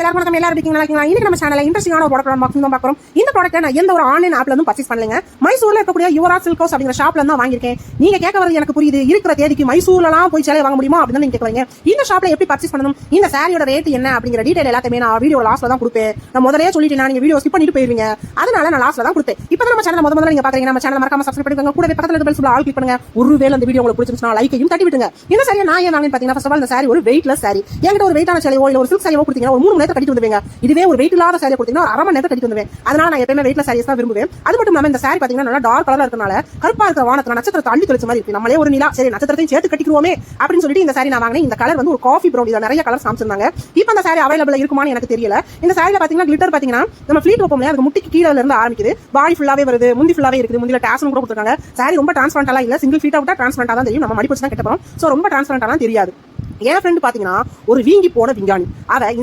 எல்லாரும் நம்ம எல்லாரும் இருக்கீங்களா? இன்னைக்கு நம்ம சேனல்ல இன்ட்ரெஸ்டிங்கான ஒரு ப்ராடக்ட் அன்பாக்சிங் தான் பார்க்குறோம். இந்த ப்ராடக்ட்டை நான் எந்த ஒரு ஆன்லைன் ஆப்ல இருந்து பர்ச்சேஸ் பண்ணலங்க. மைசூர்ல இருக்கக்கூடிய யுவராஜ் சில்க் ஹவுஸ் அப்படிங்கிற ஷாப்ல இருந்து தான் வாங்கியிருக்கேன். நீங்க கேட்க வரது எனக்கு புரியுது. இருக்கிற தேதிக்கு மைசூர்லலாம் போய் சேலை வாங்க முடியுமா அப்படின்னு நீங்க கேட்கறீங்க. இந்த ஷாப்ல எப்படி பர்ச்சேஸ் பண்ணணும், இந்த சாரியோட ரேட் என்ன அப்படிங்கிற டீடைல் எல்லாத்தையுமே நான் வீடியோ லாஸ்ட்ல தான் கொடுப்பேன். நான் முதல்லயே சொல்லிட்டேன், நீங்க வீடியோ ஸ்கிப் பண்ணிட்டு போயிருவீங்க. அதனால நான் லாஸ்ட்ல தான் கொடுப்பேன். இப்போ நம்ம சேனல் முதல்ல நீங்க பாக்குறீங்க, நம்ம சேனல் மறக்காம சப்ஸ்கிரைப் பண்ணிக்கோங்க. கூடவே பக்கத்துல இருக்க பெல் சிம்பிள் ஆல் கிளிக் பண்ணுங்க. ஒருவேளை இந்த வீடியோ உங்களுக்கு பிடிச்சிருந்தா லைக்கையும் தட்டி விட்டுங்க. இந்த சாரியை நான் ஏன் வாங்கினேன்னு பாத்தீங்கன்னா, ஃபர்ஸ்ட் ஆஃப் ஆல் இந்த சாரி ஒரு வெயிட்லெஸ் சாரி. என்கிட்ட ஒரு வெயிட்டான சேலையோ இல்ல ஒரு சில்க் சாரியோ கொடுத்தீங்கன்னா ஒரு 3 மணி நேரத்துல கட்டிட்டு வந்துவீங்க. இதுவே ஒரு வெயிட் இல்லாத சாரி கொடுத்தீங்கன்னா ஒரு அரை மணி நேரத்துல கட்டிட்டு வந்துவேன். அதனால நான் எப்பவுமே வெயிட்லெஸ் சாரீஸ் தான் விரும்புவேன். அது மட்டும் இல்லாம இந்த சாரி பாத்தீங்கன்னா நல்லா டார்க் கலர்ல இருக்கனால கருப்பா இருக்கிற வானத்துல நட்சத்திரத்தை அள்ளி தெளிச்ச மாதிரி இருக்கு. நம்மளே ஒரு நிலா சரி நட்சத்திரத்தையும் சேர்த்து கட்டிக்குவோமே அப்படின்னு சொல்லிட்டு இந்த சாரி நான் வாங்கினேன். இந்த கலர் வந்து ஒரு காஃபி ப்ரௌன். இதுல நிறைய கலர்ஸ் காமிச்சிருந்தாங்க. இப்போ அந்த சாரி அவைலபிள் இருக்குமான்னு எனக்கு தெரியல. இந்த சாரில பாத்தீங்கன்னா கிளிட்டர் பாத்தீங்கன்னா நம்ம ஃபிளீட் வைப்போம்ல, அதுக்கு முட்டிக்கு கீழ இருந்து ஆரம்பிக்குது, பாடி ஃபுல்லாவே வருது, முந்தி ஃபுல்லாவே இருக்குது, முந்தில டாஸ்ஸும் கூட கொடுத்துருக்காங்க. சாரி ரொம்ப டிரான்ஸ்பரண்டா இல்ல, சிங்கிள் ஃபீட் அவுட்டா டிரான்ஸ்பரண்டா தான் தெரியும். நம்ம மடிப்பு வச்சு தான் கட்ட போறோம். சோ ரொம்ப டிரான்ஸ்பரண்டா தெரியாது. என் ஃப்ரெண்ட் பாத்தீங்கன்னா ஒரு வீங்கி போன விஞ்ஞானி. அவ இந்த